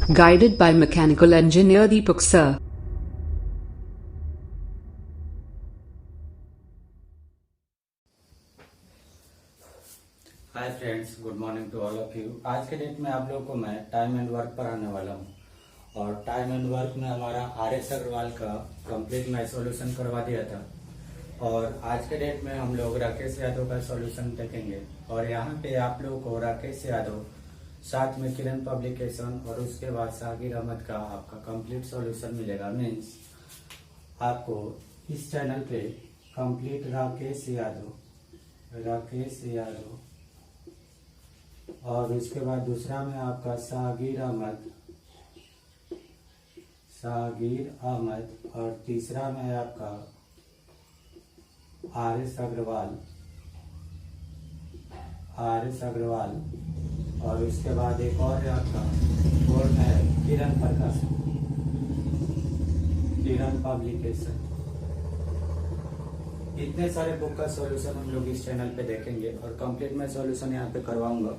Guided by mechanical engineer Deepak sir. Hi friends, good morning to all of you. आज के date में आप लोगों को मैं टाइम एंड वर्क पढ़ाने वाला हूँ और टाइम एंड वर्क में हमारा RS अग्रवाल का कंप्लीट मैं सॉल्यूशन करवा दिया था और आज के डेट में हम लोग राकेश यादव का सॉल्यूशन देखेंगे। और यहाँ पे आप लोगों को राकेश यादव साथ में किरण पब्लिकेशन और उसके बाद सागिर अहमद का आपका कंप्लीट सॉल्यूशन मिलेगा। मीन्स आपको इस चैनल पे कंप्लीट राकेश यादव और उसके बाद दूसरा में आपका सागिर अहमद और तीसरा में आपका RS अग्रवाल और उसके बाद एक और है आपका फोर्थ है किरण पब्लिकेशन। इतने सारे बुक का सॉल्यूशन हम लोग इस चैनल पे देखेंगे और कंप्लीट मैं सॉल्यूशन यहाँ पे करवाऊंगा।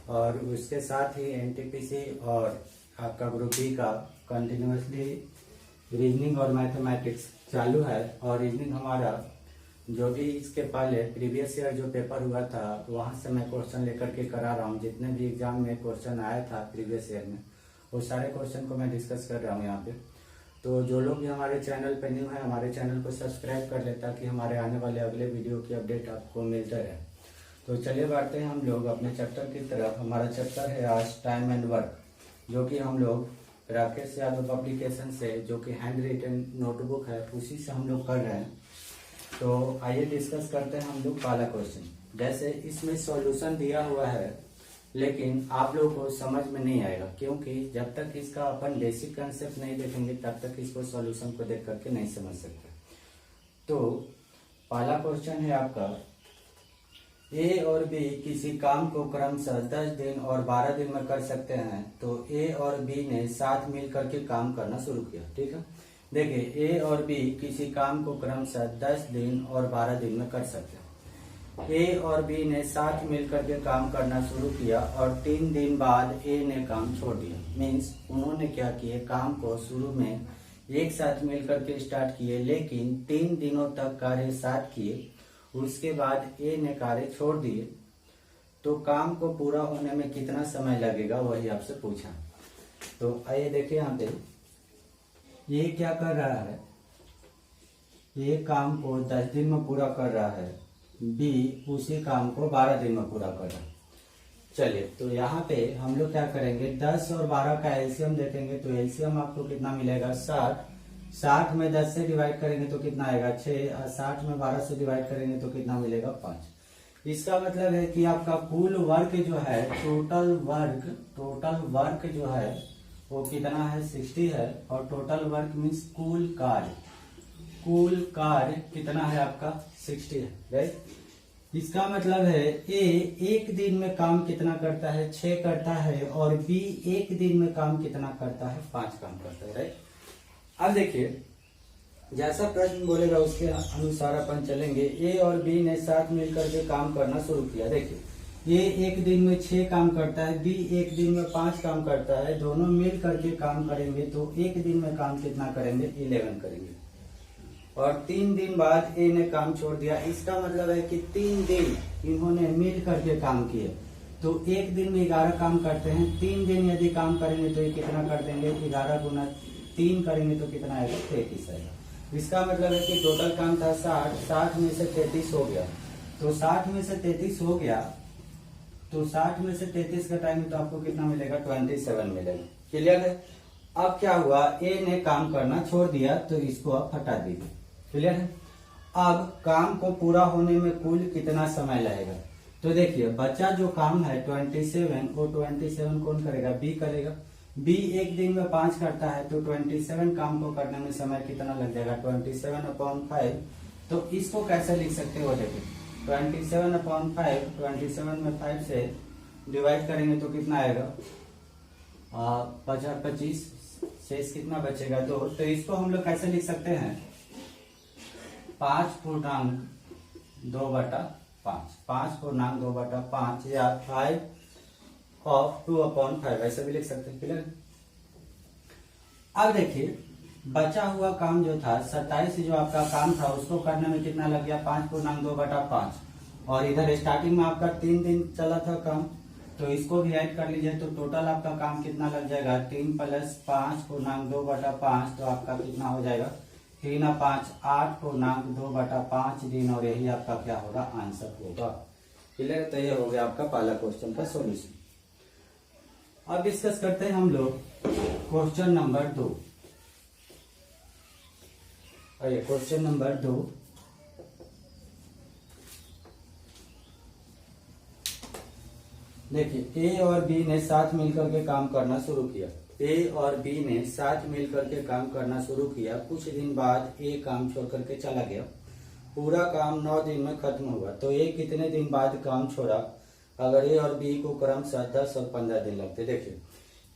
और उसके साथ ही NTPC और आपका ग्रुप बी का कंटिन्यूसली रीजनिंग और मैथमेटिक्स चालू है। और रीजनिंग हमारा जो भी इसके पहले प्रीवियस ईयर जो पेपर हुआ था वहां से मैं क्वेश्चन लेकर के करा रहा हूँ। जितने भी एग्जाम में क्वेश्चन आया था प्रीवियस ईयर में वो सारे क्वेश्चन को मैं डिस्कस कर रहा हूँ यहाँ पे। तो जो लोग भी हमारे चैनल पे न्यू है हमारे चैनल को सब्सक्राइब कर ले ताकि हमारे आने वाले अगले वीडियो की अपडेट आपको मिलते रहे। तो चलिए बढ़ते हैं हम लोग अपने चैप्टर की तरफ। हमारा चैप्टर है आज टाइम एंड वर्क, जो कि हम लोग राकेश यादव पब्लिकेशन से, जो कि हैंड रिटन नोटबुक है, उसी से हम लोग कर रहे हैं। तो आइए डिस्कस करते हैं हम लोग पहला क्वेश्चन। जैसे इसमें सॉल्यूशन दिया हुआ है लेकिन आप लोगों को समझ में नहीं आएगा, क्योंकि जब तक इसका अपन बेसिक कंसेप्ट नहीं देखेंगे तब तक इसको सॉल्यूशन को देख करके नहीं समझ सकते। तो पहला क्वेश्चन है आपका, A और B किसी काम को क्रमशः 10 दिन और 12 दिन में कर सकते हैं। तो A और B ने साथ मिल करके काम करना शुरू किया। ठीक है, देखिए A और B किसी काम को क्रमशः 10 दिन और 12 दिन में कर सकते हैं। A और B ने साथ मिलकर के काम करना शुरू किया और 3 दिन बाद A ने काम छोड़ दिया। मीन्स उन्होंने क्या किए, काम को शुरू में एक साथ मिलकर के स्टार्ट किए लेकिन 3 दिनों तक कार्य साथ किए, उसके बाद A ने कार्य छोड़ दिए। तो काम को पूरा होने में कितना समय लगेगा वही आपसे पूछा। तो आइए देखिए यहाँ पे ये क्या कर रहा है, ये काम को 10 दिन में पूरा कर रहा है, B उसी काम को 12 दिन में पूरा कर रहा है। चलिए तो यहाँ पे हम लोग क्या करेंगे, 10 और 12 का एलसीएम देखेंगे। तो एलसीएम आपको कितना मिलेगा, 60 में 10 से डिवाइड करेंगे तो कितना आएगा 6 और 60 में 12 से डिवाइड करेंगे तो कितना मिलेगा 5। इसका मतलब है कि आपका कुल वर्क जो है, टोटल वर्क जो है वो कितना है 60 है। और टोटल वर्क मीन्स कुल कार्य कितना है आपका 60 है, राइट। इसका मतलब है A एक दिन में काम कितना करता है 6 करता है और B एक दिन में काम कितना करता है 5 काम करता है, राइट। अब देखिए जैसा प्रश्न बोलेगा उसके अनुसार अपन चलेंगे। A और B ने साथ मिलकर के काम करना शुरू किया। देखिए A एक दिन में 6 काम करता है, B एक दिन में 5 काम करता है। दोनों मिल करके काम करेंगे तो एक दिन में काम कितना करेंगे 11 करेंगे। और 3 दिन बाद A ने काम छोड़ दिया। इसका मतलब है कि 3 दिन इन्होंने मिल करके काम किए। तो एक दिन में 11 काम करते हैं। 3 दिन यदि काम करेंगे तो ये कितना कर देंगे, 11 गुना 3 करेंगे तो कितना आएगा 33 आएगा। इसका मतलब है कि टोटल काम था 60 में से 33 हो गया। तो 60 में से 33 हो गया तो 60 में से 33 का टाइम तो आपको कितना मिलेगा 27 मिलेगा। क्लियर है। अब क्या हुआ, A ने काम करना छोड़ दिया तो इसको आप हटा दीजिए। क्लियर है। अब काम को पूरा होने में कुल कितना समय लगेगा, तो देखिए बच्चा जो काम है 27, वो 27 कौन करेगा, B करेगा। B एक दिन में 5 करता है तो 27 काम को करने में समय कितना लग जाएगा 27/5। तो इसको कैसे लिख सकते हो, देखिए 27/5, 27 में 5 से डिवाइड करेंगे तो कितना आएगा 25, शेष कितना बचेगा 2। तो इसको हम लोग कैसे लिख सकते हैं 5/2/5 या 5 of 2/5 ऐसे भी लिख सकते हैं। क्लियर। अब देखिए बचा हुआ काम जो था 27 जो आपका काम था उसको करने में कितना लग गया 5/2/5 और इधर स्टार्टिंग में आपका 3 दिन चला था काम, तो इसको भी ऐड कर लीजिए तो टोटल आपका काम कितना लग जाएगा 3 + 5/2/5 तो आपका कितना हो जाएगा 3 और 5 8/2/5 दिन और यही आपका क्या होगा आंसर होगा। क्लियर? तो ये हो गया आपका पहला क्वेश्चन का सॉल्यूशन। अब डिस्कस करते हैं हम लोग क्वेश्चन नंबर 2। आइए क्वेश्चन नंबर 2। देखिए ए और बी ने साथ मिलकर के काम करना शुरू किया। ए और बी ने साथ मिलकर के काम करना शुरू किया। कुछ दिन बाद ए काम छोड़ करके चला गया। पूरा काम 9 दिन में खत्म हुआ। तो ए कितने दिन बाद काम छोड़ा? अगर ए और बी को क्रमशः 10 और 15 दिन लगते। देखिए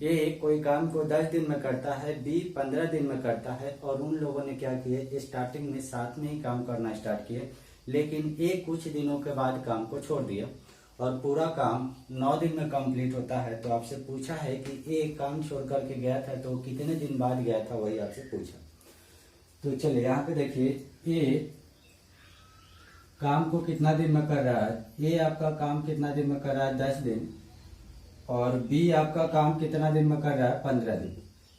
ए कोई काम को 10 दिन में करता है, बी 15 दिन में करता है और उन लोगों ने क्या किए स्टार्टिंग में साथ में ही काम करना स्टार्ट किए, लेकिन ए कुछ दिनों के बाद काम को छोड़ दिया और पूरा काम 9 दिन में कंप्लीट होता है। तो आपसे पूछा है कि ए काम छोड़ करके गया था तो कितने दिन बाद गया था, वही आपसे पूछा। तो चलिए यहाँ पे देखिए ए काम को कितना दिन में कर रहा है। ए आपका काम कितना दिन में कर रहा है 10 दिन और बी आपका काम कितना दिन में कर रहा है 15 दिन।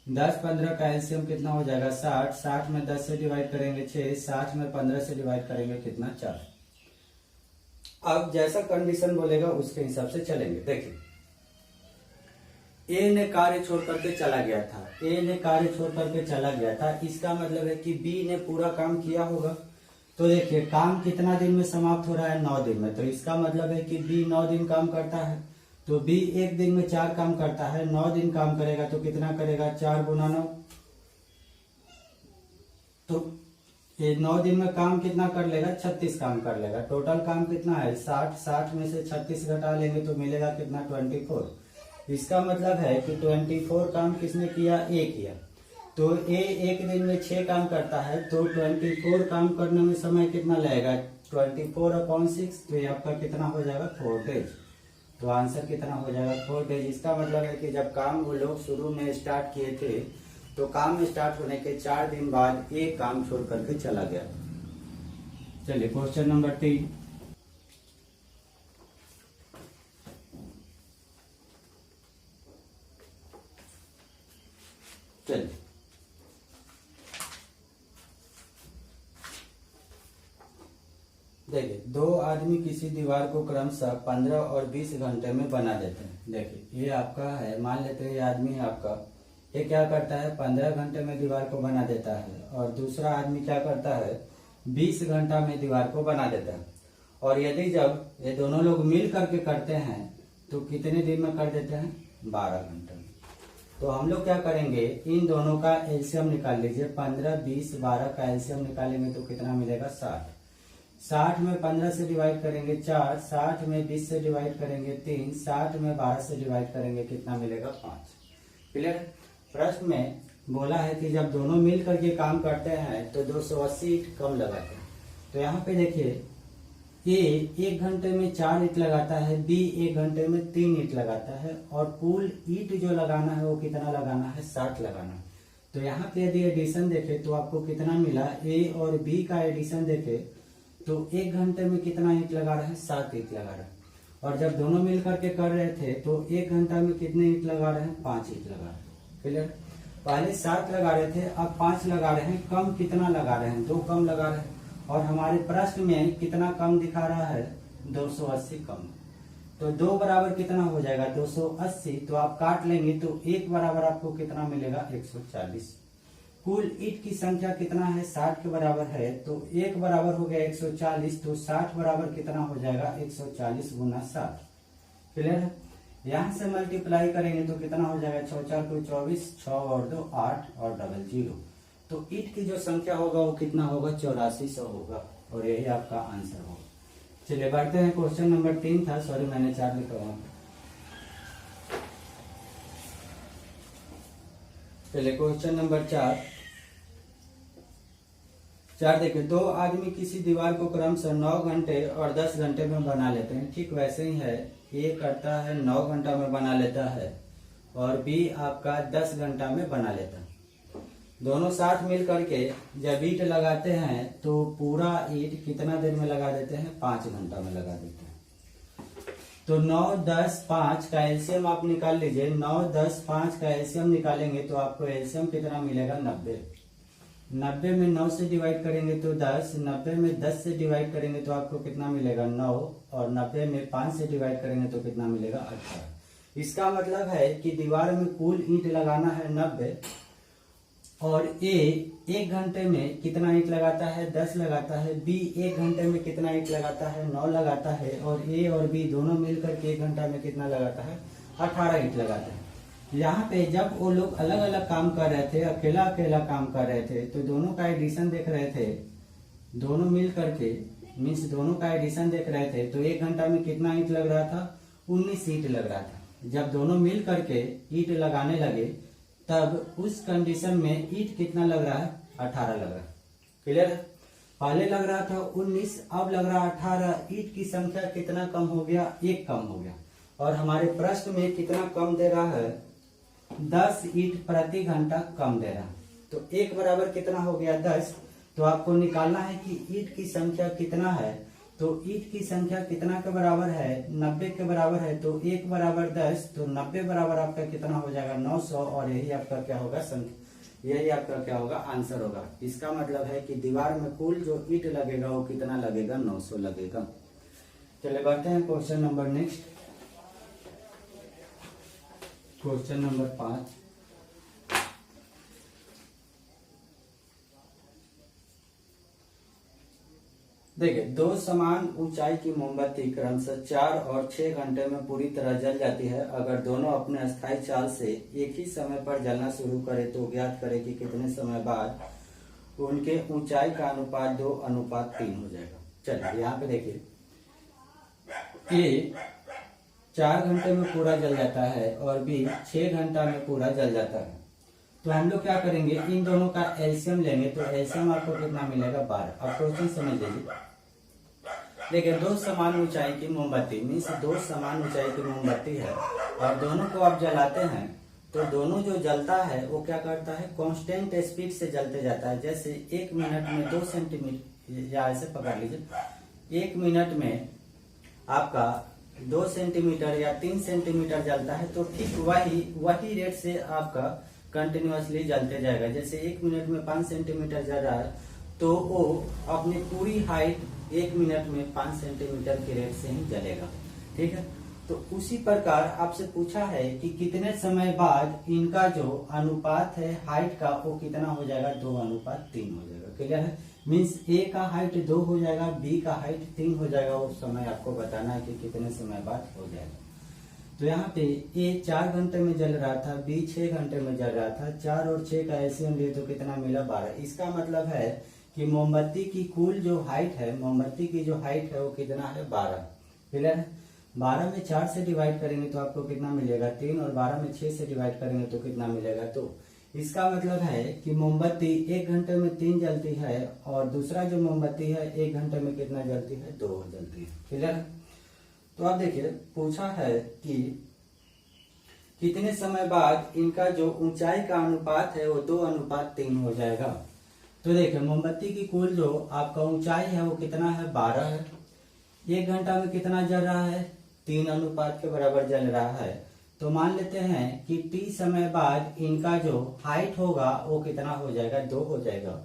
10-15 का एलसीएम कितना हो जाएगा 60। 60 में 10 से डिवाइड करेंगे 6, 60 में 15 से डिवाइड करेंगे कितना 4। अब जैसा कंडीशन बोलेगा उसके हिसाब से चलेंगे। देखिए ए ने कार्य छोड़ करके चला गया था। ए ने कार्य छोड़ करके चला गया था, इसका मतलब है कि बी ने पूरा काम किया होगा। तो देखिए काम कितना दिन में समाप्त हो रहा है 9 दिन में, तो इसका मतलब है कि बी 9 दिन काम करता है। तो बी एक दिन में 4 काम करता है, 9 दिन काम करेगा तो कितना करेगा 4 × 9। तो ये 9 दिन में काम कितना कर लेगा 36 काम कर लेगा। टोटल काम कितना है 60। 60 में से 36 घटा लेंगे तो मिलेगा कितना 24। इसका मतलब है कि 24 काम किसने किया ए किया। तो ए एक दिन में 6 काम करता है तो 24 काम करने में समय कितना लगेगा 24/6। तो ये आपका कितना हो जाएगा 4 डेज। तो आंसर कितना हो जाएगा 4 डेज। इसका मतलब है कि जब काम वो लोग शुरू में स्टार्ट किए थे तो काम स्टार्ट होने के 4 दिन बाद एक काम छोड़ करके चला गया। चलिए क्वेश्चन नंबर 3। चलिए देखिए 2 आदमी किसी दीवार को क्रमशः 15 और 20 घंटे में बना देते हैं। देखिए ये आपका है, मान लेते हैं ये आदमी है आपका, ये क्या करता है 15 घंटे में दीवार को बना देता है और दूसरा आदमी क्या करता है 20 घंटा में दीवार को बना देता है। और यदि जब ये दोनों लोग मिल करके करते हैं तो कितने दिन में कर देते हैं 12 घंटे में। तो हम लोग क्या करेंगे इन दोनों का एलसीएम निकाल लीजिए। 15, 20, 12 का एलसीएम निकालेंगे तो कितना मिलेगा 60। 60 में 15 से डिवाइड करेंगे 4, 60 में 20 से डिवाइड करेंगे 3, 60 में 12 से डिवाइड करेंगे कितना मिलेगा 5। क्लियर? प्रश्न में बोला है कि जब दोनों मिल करके काम करते हैं तो 280 ईंट कम लगाते हैं। तो यहाँ पे देखिए ए 1 घंटे में 4 ईंट लगाता है, बी 1 घंटे में 3 ईंट लगाता है और कुल ईंट जो लगाना है वो कितना लगाना है 60 लगाना है। तो यहाँ पे यदि एडिशन देखे तो आपको कितना मिला, ए और बी का एडिशन देखे तो 1 घंटे में कितना ईंट लगा रहा है 7 ईंट लगा रहा है। और जब दोनों मिल करके कर रहे थे तो 1 घंटा में कितने ईंट लगा रहे हैं 5 ईंट लगा रहे हैं। क्लियर? पहले 7 लगा रहे थे अब 5 लगा रहे हैं। कम कितना लगा रहे हैं 2 कम लगा रहे हैं और हमारे प्रश्न में कितना कम दिखा रहा है 280 कम। तो 2 बराबर कितना हो जाएगा 280। तो आप काट लेंगे तो 1 बराबर आपको कितना मिलेगा 140। कुल ईंट की संख्या कितना है 60 के बराबर है तो 1 बराबर हो गया 140। तो 60 बराबर कितना हो जाएगा 140 × 60। क्लियर है? यहाँ से मल्टीप्लाई करेंगे तो कितना हो जाएगा 6 4 को 24, 6 और 2 8 और डबल 0। तो ईंट की जो संख्या होगा वो कितना होगा 8400 होगा और यही आपका आंसर होगा। चलिए बढ़ते हैं क्वेश्चन नंबर 3 था, सॉरी मैंने 4 लिखा हुआ। चलिए क्वेश्चन नंबर 4 देखिए 2 आदमी किसी दीवार को क्रमशः 9 घंटे और 10 घंटे में बना लेते हैं। ठीक वैसे ही है, ए करता है 9 घंटा में बना लेता है और बी आपका 10 घंटा में बना लेता है। दोनों साथ मिल करके जब ईंट लगाते हैं तो पूरा ईंट कितना देर में लगा देते हैं? 5 घंटा में लगा देते हैं। तो 9, 10, 5 का एलसीएम आप निकाल लीजिए। 9, 10, 5 का एलसीएम निकालेंगे तो आपको एलसीएम कितना मिलेगा? 90। 90 में 9 से डिवाइड करेंगे तो 10, 90 में 10 से डिवाइड करेंगे तो आपको कितना मिलेगा? 9, और 90 में 5 से डिवाइड करेंगे तो कितना मिलेगा? 18। इसका मतलब है कि दीवार में कुल ईंट लगाना है 90, और ए 1 घंटे में कितना ईंट लगाता है? 10 लगाता है। बी 1 घंटे में कितना ईंट लगाता है? 9 लगाता है। और ए और बी दोनों मिलकर के 1 घंटा में कितना लगाता है? 18 ईंट लगाता है। यहाँ पे जब वो लोग अलग अलग काम कर रहे थे, अकेला अकेला काम कर रहे थे, तो दोनों का एडिशन देख रहे थे, दोनों मिल करके मीन्स दोनों का एडिशन देख रहे थे, तो 1 घंटा में कितना ईंट लग रहा था? 19 ईंट लग रहा था। जब दोनों मिल करके ईंट लगाने लगे तब उस कंडीशन में ईंट कितना लग रहा है? 18 लग रहा है। क्लियर है? पहले लग रहा था 19, अब लग रहा है 18। ईंट की संख्या कितना कम हो गया? 1 कम हो गया। और हमारे प्रश्न में कितना कम दे रहा है? 10 ईंट प्रति घंटा कम दे रहा है। तो 1 बराबर कितना हो गया? 10। तो आपको निकालना है कि ईंट की संख्या कितना है। तो ईंट की संख्या कितना के बराबर है? 90 के बराबर है। तो 1 बराबर 10, तो 90 बराबर आपका कितना हो जाएगा? 900। और यही आपका क्या होगा? संख्या, यही आपका क्या होगा? आंसर होगा। इसका मतलब है कि दीवार में कुल जो ईंट लगेगा वो कितना लगेगा? 900 लगेगा। चलिए बढ़ते हैं question number next. Question number 5। देखिए, 2 समान ऊंचाई की मोमबत्ती क्रमशः 4 और 6 घंटे में पूरी तरह जल जाती है। अगर दोनों अपने अस्थायी चाल से एक ही समय पर जलना शुरू करें तो ज्ञात करें कि कितने समय बाद उनके ऊंचाई का अनुपात 2:3 हो जाएगा। चलिए यहाँ पे देखिए, ए 4 घंटे में पूरा जल जाता है और बी 6 घंटा में पूरा जल जाता है। तो हम लोग क्या करेंगे? इन दोनों का एलसीएम लेंगे। तो एलसीएम आपको कितना मिलेगा? 12। अब क्वेश्चन समझ लीजिए। देखिए, 2 समान ऊंचाई की मोमबत्ती मीन्स 2 समान ऊंचाई की मोमबत्ती है और दोनों को आप जलाते हैं, तो दोनों जो जलता है वो क्या करता है? कांस्टेंट स्पीड से जलते जाता है। जैसे 1 मिनट में 2 सेंटीमीटर, या ऐसे पकड़ लीजिए, 1 मिनट में आपका 2 सेंटीमीटर या 3 सेंटीमीटर जलता है, तो ठीक वही रेट से आपका कंटिन्यूअसली जलते जाएगा। जैसे 1 मिनट में 5 सेंटीमीटर जल रहा है, तो वो अपनी पूरी हाइट 1 मिनट में 5 सेंटीमीटर के रेट से ही जलेगा। ठीक है? तो उसी प्रकार आपसे पूछा है कि कितने समय बाद इनका जो अनुपात है हाइट का वो कितना हो जाएगा? 2:3 हो जाएगा। क्लियर है? मीन्स ए का हाइट 2 हो जाएगा, बी का हाइट 3 हो जाएगा। उस समय आपको बताना है कि कितने समय बाद हो जाएगा। तो यहाँ पे ए 4 घंटे में जल रहा था, बी 6 घंटे में जल रहा था। 4 और 6 का एलसीएम लिए तो कितना मिला? 12। इसका मतलब है कि मोमबत्ती की कुल जो हाइट है, मोमबत्ती की जो हाइट है वो कितना है? 12। क्लियर है? 12 में 4 से डिवाइड करेंगे तो आपको कितना मिलेगा? 3। और 12 में 6 से डिवाइड करेंगे तो कितना मिलेगा? 2। इसका मतलब है कि मोमबत्ती 1 घंटे में 3 जलती है और दूसरा जो मोमबत्ती है 1 घंटे में कितना जलती है? 2 जलती है। क्लियर है? तो आप देखिए, पूछा है कि कितने समय बाद इनका जो ऊंचाई का अनुपात है वो 2:3 हो जाएगा। तो देखिए, मोमबत्ती की कुल जो आपका ऊंचाई है वो कितना है? 12 है। 1 घंटा में कितना जल रहा है? 3 अनुपात के बराबर जल रहा है। तो मान लेते हैं कि t समय बाद इनका जो हाइट होगा वो कितना हो जाएगा? 2 हो जाएगा।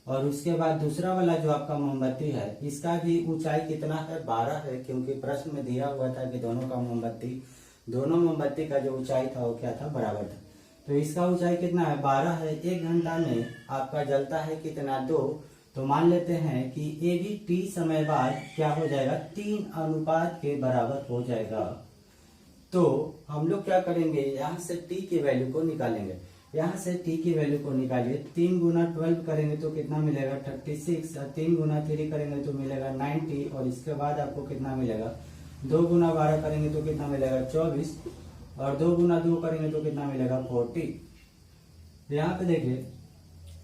और उसके बाद दूसरा वाला जो आपका मोमबत्ती है इसका भी ऊंचाई कितना है? 12 है, क्योंकि प्रश्न में दिया हुआ था कि दोनों मोमबत्ती का जो ऊंचाई था वो क्या था? बराबर था। तो इसका ऊंचाई कितना है? 12 है। 1 घंटा में आपका जलता है कितना? 2। तो मान लेते हैं कि ए भी टी समय बाद क्या हो जाएगा? 3 अनुपात के बराबर हो जाएगा। तो हम लोग क्या करेंगे? यहाँ से टी की वैल्यू को निकालेंगे। यहाँ से टी की वैल्यू को निकालिए। 3 गुना 12 करेंगे तो कितना मिलेगा? 36। और 3 गुना 3 करेंगे तो मिलेगा 90। और इसके बाद आपको कितना मिलेगा? 2 गुना 12 करेंगे तो कितना मिलेगा? 24। और 2 गुना 2 करेंगे तो कितना मिलेगा? 40। यहाँ पे देखिए,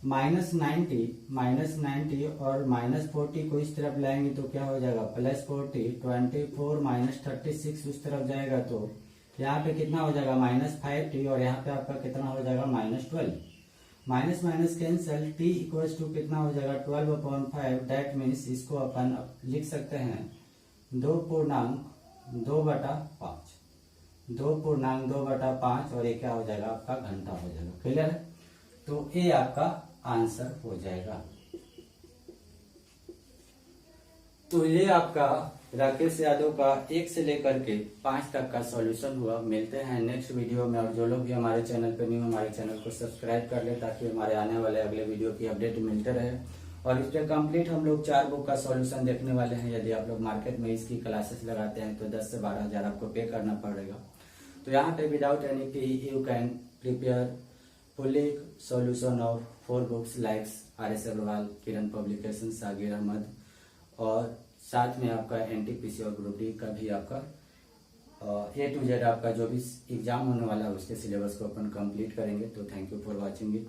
-90 और -40 को इस तरफ लाएंगे तो क्या हो जाएगा? +40। 24 -36 उस तरफ जाएगा तो यहाँ पे कितना हो जाएगा? -50। और यहाँ पे आपका कितना हो जाएगा? -12। Minus minus cancel, t equals to कितना हो जाएगा 12/5। दैट मीन्स इसको अपन लिख सकते हैं 2.2/5, 2.2/5 और ये क्या हो जाएगा आपका घंटा हो जाएगा। क्लियर है? तो ये आपका आंसर हो जाएगा। तो ये आपका राकेश यादव का 1 से लेकर के 5 तक का सॉल्यूशन हुआ। मिलते हैं नेक्स्ट वीडियो में, और जो लोग भी हमारे चैनल पे न्यू, हमारे चैनल को सब्सक्राइब कर ले ताकि हमारे आने वाले अगले वीडियो की अपडेट मिलते रहे। और इस पे कंप्लीट हम लोग 4 बुक का सॉल्यूशन देखने वाले हैं। यदि आप लोग मार्केट में इसकी क्लासेस लगाते हैं तो 10 से 12 हजार आपको पे करना पड़ेगा। तो यहाँ पे without any fee you can prepare fully solution of 4 books likes RS Agarwal, Kiran publication, Sagir Ahmed, और साथ में आपका NTPC और ग्रुप डी का भी आपका A to Z आपका जो भी एग्जाम होने वाला है उसके सिलेबस को अपन कंप्लीट करेंगे। तो thank you for watching it.